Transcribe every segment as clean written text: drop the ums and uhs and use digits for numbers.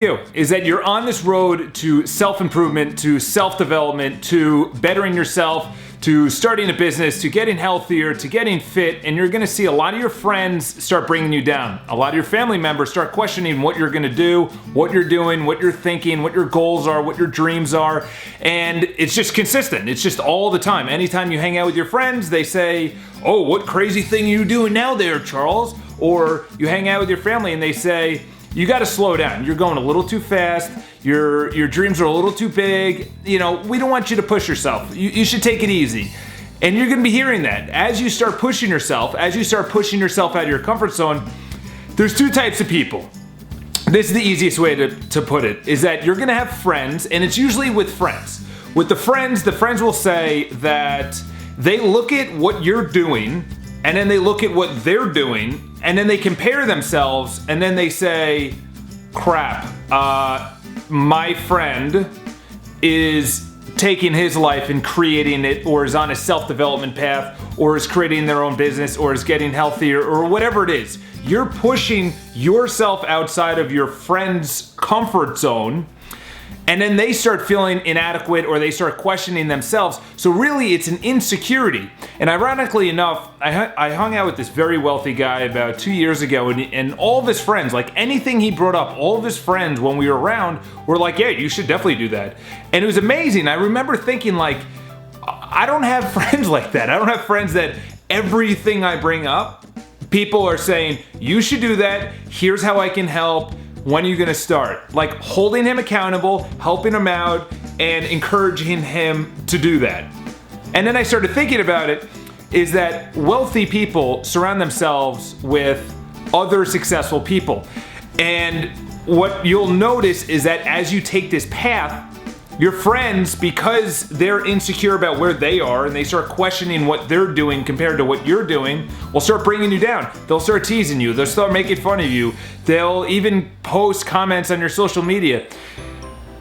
Is that you're on this road to self-improvement, to self-development, to bettering yourself, to starting a business, to getting healthier, to getting fit, and you're gonna see a lot of your friends start bringing you down. A lot of your family members start questioning what you're gonna do, what you're doing, what you're thinking, what your goals are, what your dreams are, and it's just consistent. It's just all the time. Anytime you hang out with your friends, they say, "Oh, what crazy thing are you doing now there, Charles?" Or you hang out with your family and they say, "You got to slow down. You're going a little too fast. Your dreams are a little too big. You know, we don't want you to push yourself. You should take it easy." And you're going to be hearing that. As you start pushing yourself, as you start pushing yourself out of your comfort zone, there's two types of people. This is the easiest way to put it, is that you're going to have friends, and it's usually with friends. With the friends will say that they look at what you're doing, and then they look at what they're doing, and then they compare themselves, and then they say, "Crap, my friend is taking his life and creating it, or is on a self-development path, or is creating their own business, or is getting healthier," or whatever it is. You're pushing yourself outside of your friend's comfort zone, and then they start feeling inadequate, or they start questioning themselves. So really, it's an insecurity. And ironically enough, I hung out with this very wealthy guy about 2 years ago, and all of his friends, like anything he brought up, all of his friends when we were around were like, "Yeah, you should definitely do that." And it was amazing. I remember thinking, like, I don't have friends like that. I don't have friends that everything I bring up, people are saying, "You should do that. Here's how I can help. When are you gonna start?" Like holding him accountable, helping him out, and encouraging him to do that. And then I started thinking about it, is that wealthy people surround themselves with other successful people. And what you'll notice is that as you take this path, your friends, because they're insecure about where they are and they start questioning what they're doing compared to what you're doing, will start bringing you down. They'll start teasing you. They'll start making fun of you. They'll even post comments on your social media.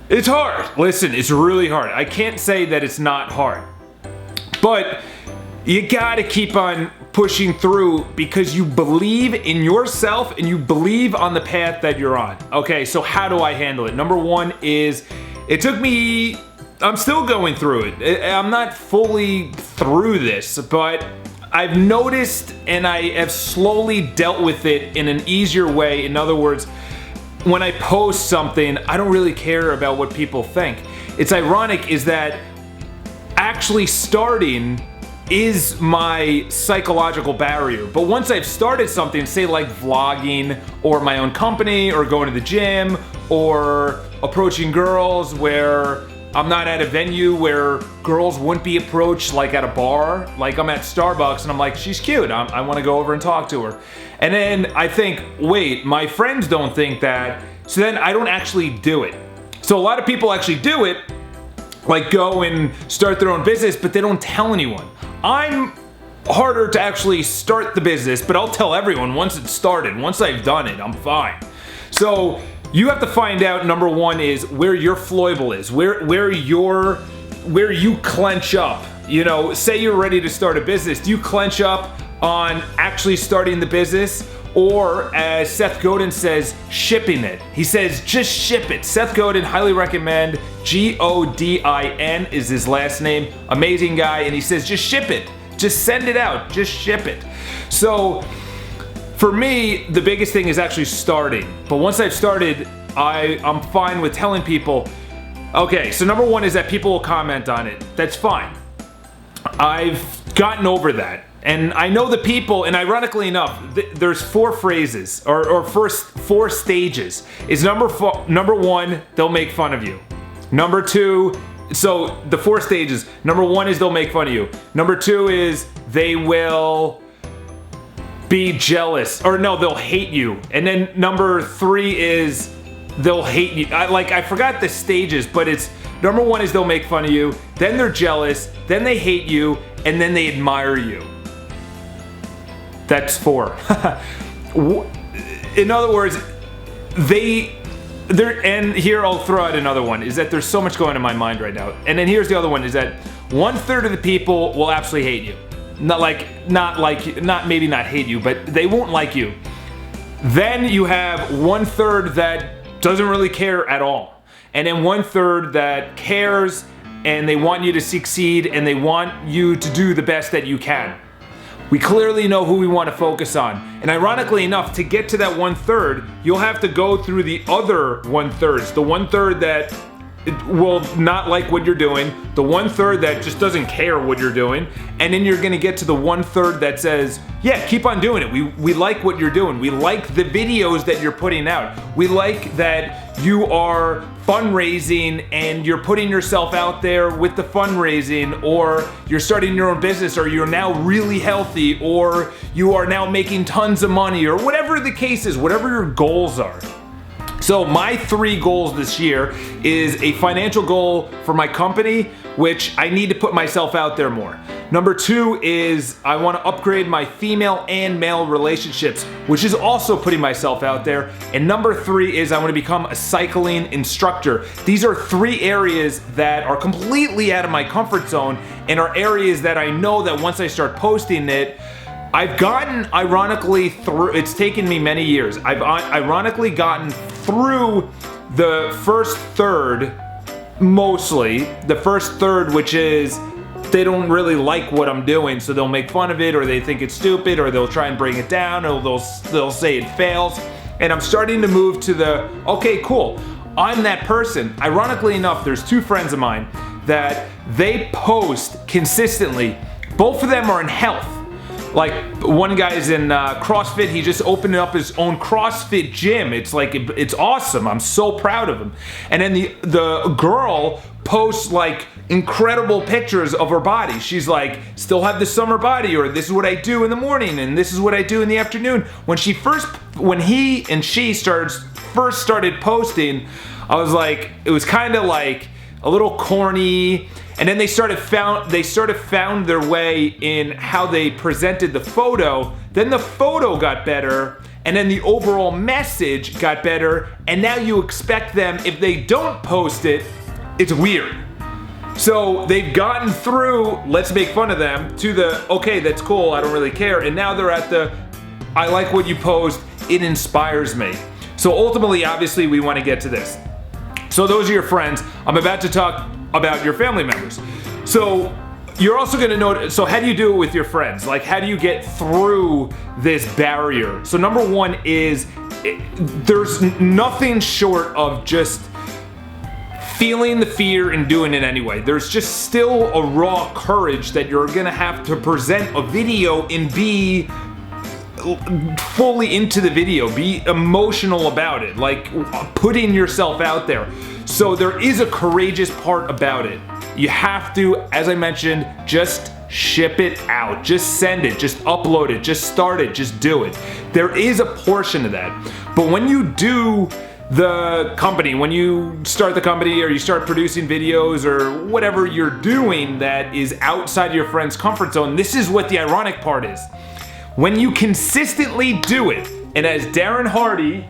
It's hard. Listen, it's really hard. I can't say that it's not hard. But you gotta keep on pushing through because you believe in yourself and you believe on the path that you're on. Okay, so how do I handle it? Number one is, it took me, I'm still going through it. I'm not fully through this, but I've noticed and I have slowly dealt with it in an easier way. In other words, when I post something, I don't really care about what people think. It's ironic is that actually starting is my psychological barrier. But once I've started something, say like vlogging or my own company or going to the gym or approaching girls where I'm not at a venue where girls wouldn't be approached like at a bar, like I'm at Starbucks and I'm like, "She's cute, I want to go over and talk to her." And then I think, wait, my friends don't think that, so then I don't actually do it. So a lot of people actually do it, like go and start their own business, but they don't tell anyone. I'm harder to actually start the business, but I'll tell everyone once it's started. Once I've done it, I'm fine. So you have to find out, number one, is where your foible is, where you clench up. You know, say you're ready to start a business. Do you clench up on actually starting the business? Or as Seth Godin says, shipping it. He says, just ship it. Seth Godin, highly recommend. Godin is his last name. Amazing guy. And he says, just ship it. Just send it out. Just ship it. So for me, the biggest thing is actually starting. But once I've started, I'm fine with telling people, okay, so number one is that people will comment on it. That's fine. I've gotten over that. And I know the people, and ironically enough, there's four phrases, or first four stages. Is number one, they'll make fun of you. Number two, so the four stages. Number one is they'll make fun of you. Number two is they will be jealous, or no, they'll hate you. And then number three is they'll hate you. I forgot the stages, but it's number one is they'll make fun of you, then they're jealous, then they hate you, and then they admire you. That's four. In other words, and here I'll throw out another one, is that there's so much going on in my mind right now. And then here's the other one, is that 1/3 of the people will absolutely hate you. Maybe not hate you, but they won't like you. Then you have 1/3 that doesn't really care at all. And then 1/3 that cares and they want you to succeed and they want you to do the best that you can. We clearly know who we want to focus on. And ironically enough, to get to that 1/3, you'll have to go through the other 1/3s. The 1/3 that will not like what you're doing, the 1/3 that just doesn't care what you're doing, and then you're gonna get to the 1/3 that says, yeah, keep on doing it. We like what you're doing. We like the videos that you're putting out. We like that you are fundraising and you're putting yourself out there with the fundraising, or you're starting your own business, or you're now really healthy, or you are now making tons of money, or whatever the case is, whatever your goals are. So my 3 goals this year is a financial goal for my company, which I need to put myself out there more. Number 2 is I want to upgrade my female and male relationships, which is also putting myself out there. And number 3 is I want to become a cycling instructor. These are 3 areas that are completely out of my comfort zone and are areas that I know that once I start posting it, I've gotten ironically through, it's taken me many years, I've ironically gotten through the first third, mostly, the first third, which is they don't really like what I'm doing, so they'll make fun of it, or they think it's stupid, or they'll try and bring it down, or they'll say it fails. And I'm starting to move to the, okay, cool, I'm that person. Ironically enough, there's 2 friends of mine that they post consistently. Both of them are in health. Like, one guy's in CrossFit. He just opened up his own CrossFit gym. It's like, it's awesome. I'm so proud of him. And then the girl posts like incredible pictures of her body. She's like, still have the summer body, or this is what I do in the morning, and this is what I do in the afternoon. When he and she first started posting, I was like, it was kind of like a little corny. And then they found their way in how they presented the photo. Then the photo got better, and then the overall message got better. And now you expect them, if they don't post it, it's weird. So they've gotten through, let's make fun of them, to the, okay, that's cool, I don't really care. And now they're at the, I like what you post, it inspires me. So ultimately, obviously, we want to get to this. So those are your friends. I'm about to talk about your family members. So you're also going to know, so how do you do it with your friends? Like, how do you get through this barrier? So number 1 is, there's nothing short of just feeling the fear and doing it anyway. There's just still a raw courage that you're going to have to present a video and be fully into the video, be emotional about it, like putting yourself out there. So there is a courageous part about it. You have to, as I mentioned, just ship it out, just send it, just upload it, just start it, just do it. There is a portion of that. But when you do the company, when you start the company, or you start producing videos, or whatever you're doing that is outside your friend's comfort zone, this is what the ironic part is. When you consistently do it, and as Darren Hardy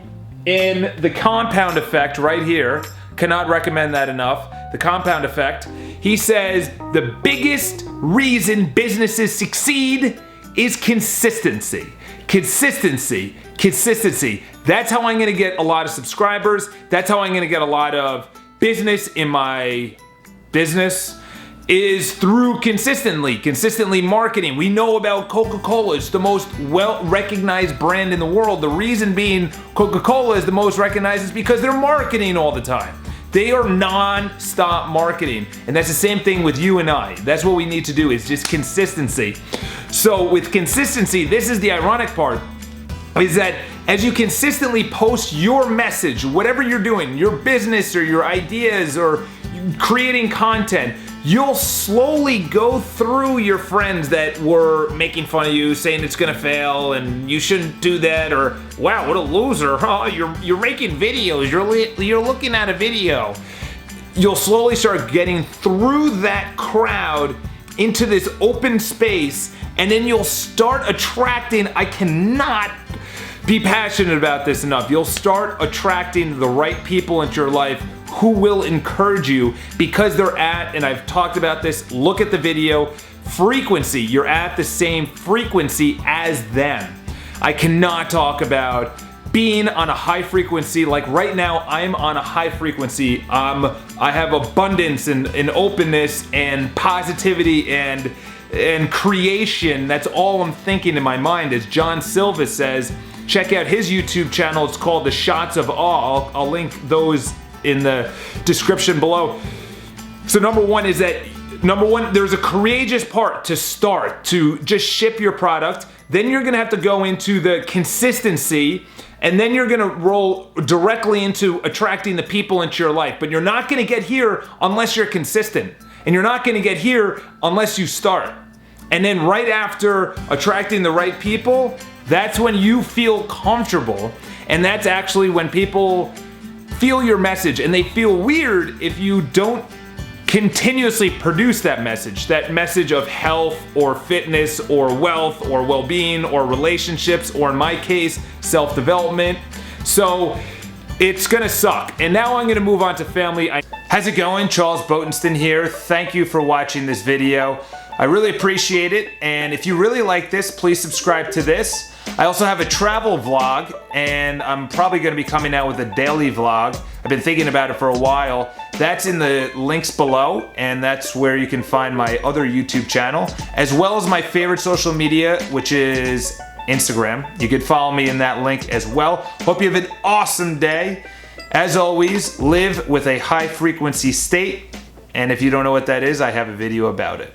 in The Compound Effect right here, cannot recommend that enough, The Compound Effect, he says the biggest reason businesses succeed is consistency. Consistency. Consistency. That's how I'm gonna get a lot of subscribers. That's how I'm gonna get a lot of business in my business, is through consistently marketing. We know about Coca-Cola. It's the most well-recognized brand in the world. The reason being Coca-Cola is the most recognized is because they're marketing all the time. They are non-stop marketing. And that's the same thing with you and I. That's what we need to do, is just consistency. So with consistency, this is the ironic part, is that as you consistently post your message, whatever you're doing, your business or your ideas or creating content, you'll slowly go through your friends that were making fun of you, saying it's gonna fail and you shouldn't do that, or wow, what a loser, huh? You're making videos, you're looking at a video. You'll slowly start getting through that crowd into this open space, and then you'll start attracting, I cannot be passionate about this enough, you'll start attracting the right people into your life who will encourage you, because they're at, and I've talked about this, look at the video, frequency. You're at the same frequency as them. I cannot talk about being on a high frequency. Like right now, I'm on a high frequency. I have abundance and openness and positivity and creation. That's all I'm thinking in my mind. As John Silva says, check out his YouTube channel. It's called The Shots of Awe. I'll link those in the description below. So number one, there's a courageous part to start, to just ship your product. Then you're gonna have to go into the consistency, and then you're gonna roll directly into attracting the people into your life. But you're not gonna get here unless you're consistent. And you're not gonna get here unless you start. And then right after attracting the right people, that's when you feel comfortable. And that's actually when people feel your message, and they feel weird if you don't continuously produce that message of health or fitness or wealth or well-being or relationships, or in my case, self-development. So it's gonna suck. And now I'm gonna move on to family. How's it going? Charles Botenston here. Thank you for watching this video. I really appreciate it, and if you really like this, please subscribe to this. I also have a travel vlog, and I'm probably gonna be coming out with a daily vlog. I've been thinking about it for a while. That's in the links below, and that's where you can find my other YouTube channel, as well as my favorite social media, which is Instagram. You can follow me in that link as well. Hope you have an awesome day. As always, live with a high frequency state, and if you don't know what that is, I have a video about it.